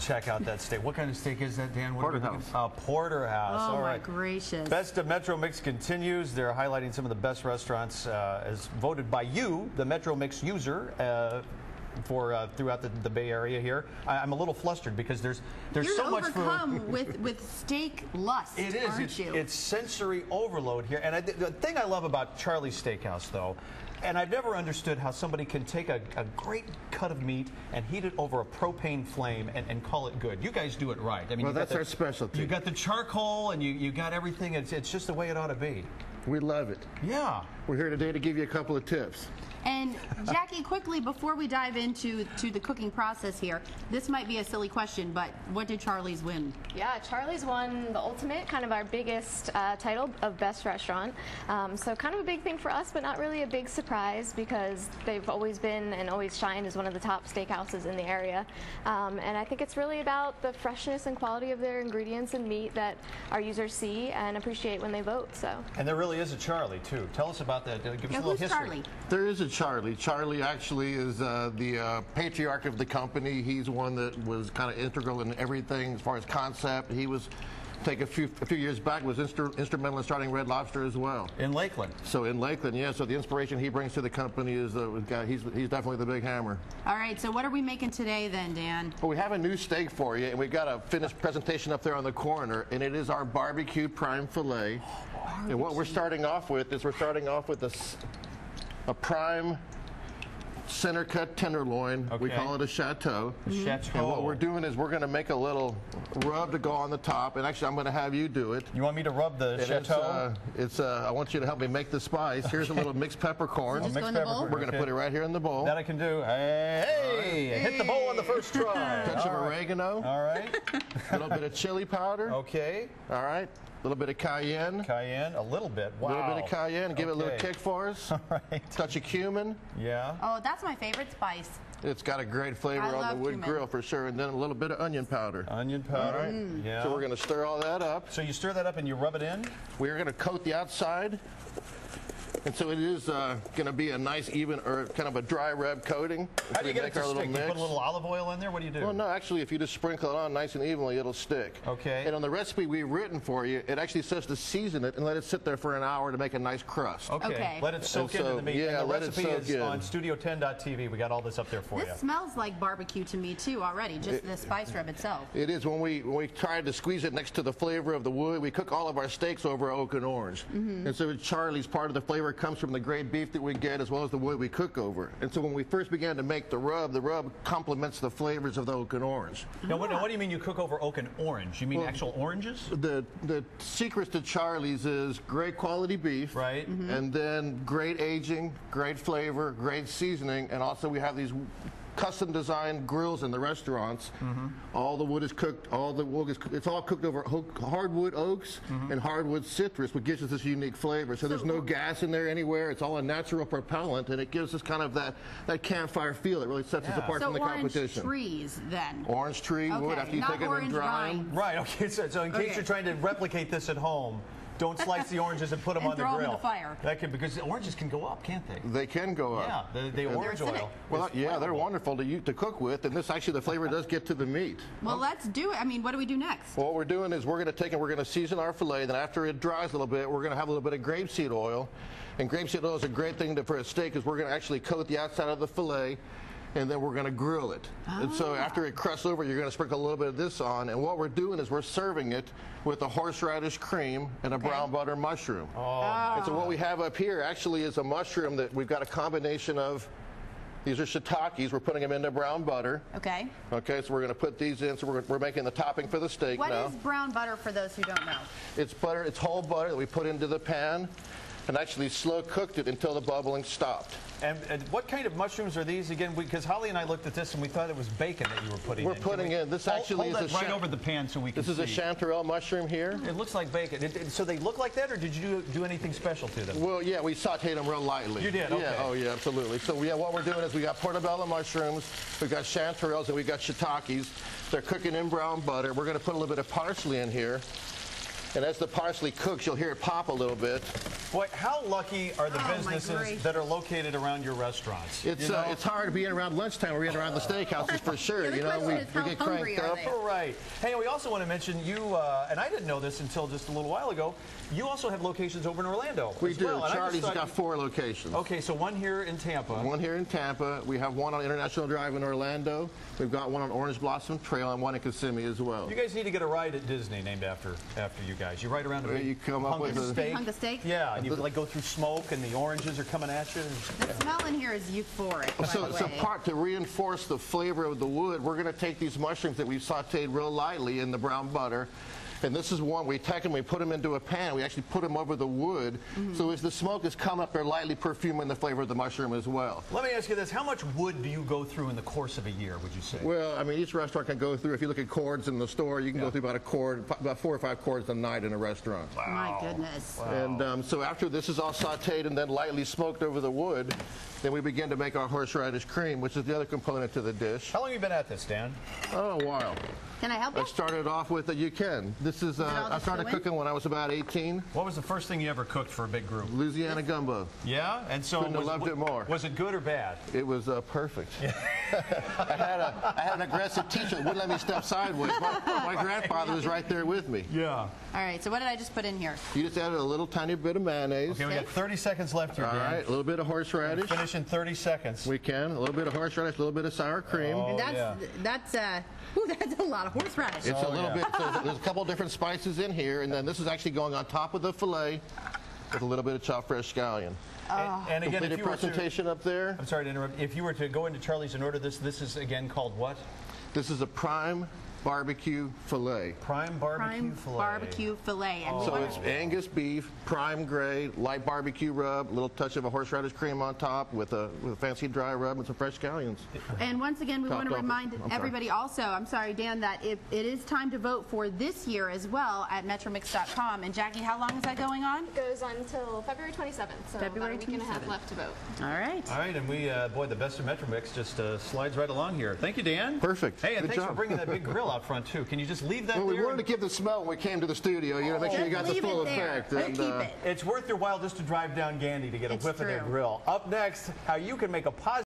check out that steak. What kind of steak is that, Dan? Porterhouse. Porterhouse. Oh, all right. my gracious. Best of Metro Mix continues. They're highlighting some of the best restaurants as voted by you, the Metro Mix user, for throughout the Bay Area here. I'm a little flustered because there's so much food. You're overcome with steak lust, It is. aren't you? It's sensory overload here. And the thing I love about Charley's Steakhouse, though, and I've never understood how somebody can take a great cut of meat and heat it over a propane flame and call it good. You guys do it right. I mean, well, that's our specialty. You got the charcoal and you got everything. It's just the way it ought to be. We love it. Yeah. We're here today to give you a couple of tips. And Jackie, quickly, before we dive into the cooking process here, this might be a silly question, but what did Charley's win? Yeah, Charley's won the ultimate, kind of our biggest title of best restaurant. So kind of a big thing for us, but not really a big surprise because they've always been and always shined as one of the top steakhouses in the area. And I think it's really about the freshness and quality of their ingredients and meat that our users see and appreciate when they vote. So. And there really is a Charley, too. Tell us about that. Give us a little who's history. Charley? There is a Charley. Charley actually is the patriarch of the company. He's one that was kind of integral in everything as far as concept. He was, a few years back, was instrumental in starting Red Lobster as well. In Lakeland. So in Lakeland, yeah. So the inspiration he brings to the company is he's definitely the big hammer. All right. So what are we making today then, Dan? Well, we have a new steak for you, and we've got a finished presentation up there on the corner, and it is our barbecued prime filet. And what we're starting off with is a prime center cut tenderloin. Okay. We call it a chateau. Chateau. And what we're doing is we're going to make a little rub to go on the top. And actually, I'm going to have you do it. You want me to rub the And chateau? I want you to help me make the spice. Here's a little mixed peppercorn. Just go in the bowl? We're going to put it right here in the bowl. That I can do. Hey, hit the bowl on the first try. Touch of oregano. All right. A little bit of chili powder. Okay. All right. A little bit of cayenne. Cayenne, a little bit. Wow. A little bit of cayenne. Give it a little kick for us. All right. Touch of cumin. Yeah. Oh, that's my favorite spice. It's got a great flavor on the wood grill for sure. And then a little bit of onion powder. Onion powder. All right. Yeah. So we're going to stir all that up. So you stir that up and you rub it in? We're going to coat the outside. And so it is going to be a nice, even, or kind of a dry rub coating. How do you get it to stick? You put a little olive oil in there? What do you do? Well, no, actually, if you just sprinkle it on nice and evenly, it'll stick. Okay. And on the recipe we've written for you, it actually says to season it and let it sit there for an hour to make a nice crust. Okay. Let it soak into the meat. Yeah, and the let it recipe soak is in. on studio10.tv. We got all this up there for you. This smells like barbecue to me too already, just the spice rub itself. It is. When we tried to squeeze it next to the flavor of the wood, we cook all of our steaks over oak and orange. And so Charley's, part of the flavor comes from the great beef that we get as well as the wood we cook over. And so when we first began to make the rub complements the flavors of the oak and orange. Now, what do you mean you cook over oak and orange? You mean actual oranges? The secret to Charley's is great quality beef. Right. And then great aging, great flavor, great seasoning, and also we have these custom designed grills in the restaurants. All the wood is cooked, it's all cooked over hardwood oaks and hardwood citrus, which gives us this unique flavor. So there's no gas in there anywhere. It's all a natural propellant, and it gives us kind of that campfire feel that really sets us apart from the competition. So orange trees then? Orange tree wood after you take them and dry them. Right, okay. So in case you're trying to replicate this at home, don't slice the oranges and put them on the grill. Throw them in the fire. Because the oranges can go up, can't they? They can go up. Yeah, the orange oil. Well, yeah, they're wonderful to cook with, and this actually, the flavor does get to the meat. Well, let's do it. I mean, what do we do next? Well, what we're doing is we're going to season our filet. Then after it dries a little bit, we're going to have a little bit of grapeseed oil. And grapeseed oil is a great thing for a steak, because we're going to actually coat the outside of the filet, and then we're going to grill it. And so after it crusts over, you're going to sprinkle a little bit of this on. And what we're doing is we're serving it with a horseradish cream and a brown butter mushroom. And so what we have up here actually is a mushroom that we've got a combination of. These are shiitakes. We're putting them into brown butter. Okay. Okay, so we're going to put these in. So we're making the topping for the steak now. What is brown butter for those who don't know? It's butter. It's whole butter that we put into the pan and actually slow cooked it until the bubbling stopped. And what kind of mushrooms are these again? Because Holly and I looked at this and we thought it was bacon that you were putting in. We're putting in. This actually is right over the pan so we can see. This is a chanterelle mushroom here. It looks like bacon. So they look like that, or did you do anything special to them? Well, yeah, we sauteed them real lightly. You did? Okay. Yeah. Oh, yeah, absolutely. So yeah, what we're doing is we got portobello mushrooms, we've got chanterelles, and we got shiitakes. They're cooking in brown butter. We're going to put a little bit of parsley in here. And as the parsley cooks, you'll hear it pop a little bit. Boy, how lucky are the Oh, my businesses gracious. that are located around your restaurants? It's You know? it's hard to be in around lunchtime or in around the steakhouses for sure. Yeah, the You know, question is, how we get hungry cranked are up. they? All right. Hey, we also want to mention you, and I didn't know this until just a little while ago, you also have locations over in Orlando. We as do. well, and I just Charley's thought got 4 locations. Okay, so one here in Tampa. One here in Tampa. We have one on International Drive in Orlando. We've got one on Orange Blossom Trail and one in Kissimmee as well. You guys need to get a ride at Disney named after you guys. You ride around a big You come up hunk with of a- steak. Hunk of steak? Yeah, and you like go through smoke and the oranges are coming at you. The smell in here is euphoric, by the So way. part to reinforce the flavor of the wood, we're going to take these mushrooms that we've sauteed real lightly in the brown butter. And this is one, we take them, we put them into a pan, we actually put them over the wood. So as the smoke is coming up, they're lightly perfuming the flavor of the mushroom as well. Let me ask you this. How much wood do you go through in the course of a year, would you say? Well, I mean, each restaurant can go through, if you look at cords in the store, you can go through about a cord, about 4 or 5 cords a night in a restaurant. My goodness. And so after this is all sauteed and then lightly smoked over the wood, then we begin to make our horseradish cream, which is the other component to the dish. How long have you been at this, Dan? Oh, a while. Can I help I you? started off with a you can. This is all I just started go in? cooking when I was about 18. What was the first thing you ever cooked for a big group? Louisiana gumbo. Yeah? And so Couldn't have loved it more. Was it good or bad? It was perfect. I had an aggressive teacher that wouldn't let me step sideways. My grandfather was right there with me. Yeah. All right, so what did I just put in here? You just added a little tiny bit of mayonnaise. Okay, we got 30 seconds left here, All Dan. right, a little bit of horseradish. Finish in 30 seconds. We can. A little bit of horseradish, a little bit of sour cream. Oh, And yeah. that's a lot of horseradish. It's a little yeah. bit, so there's a couple different spices in here, and then this is actually going on top of the filet with a little bit of chopped fresh scallion. And again, if Completed you were to, presentation up there. I'm sorry to interrupt. If you were to go into Charlie's and order this, this is again called what? This is a prime barbecue filet. Prime barbecue Prime fillet. barbecue fillet. And So what- it's Angus beef, prime grade, light barbecue rub, a little touch of a horseradish cream on top with a fancy dry rub and some fresh scallions. And once again, we want to Topped off- remind I'm sorry. everybody also, I'm sorry, Dan, that it is time to vote for this year as well at metromix.com. And Jackie, how long is that going on? It goes on until February 27th, so February about a week and a half 27th. left to vote. All right. All right, and we, boy, the best of Metro Mix just slides right along here. Thank you, Dan. Perfect. Hey, and Good thanks for job. bringing that big grill out front, too. Can you just leave that Well, we there? wanted to give the smell when we came to the studio. You know, make sure you got the Leave full it there. effect. We'll keep it. It's worth your while just to drive down Gandy to get a It's whiff of their true. grill. Up next, how you can make a positive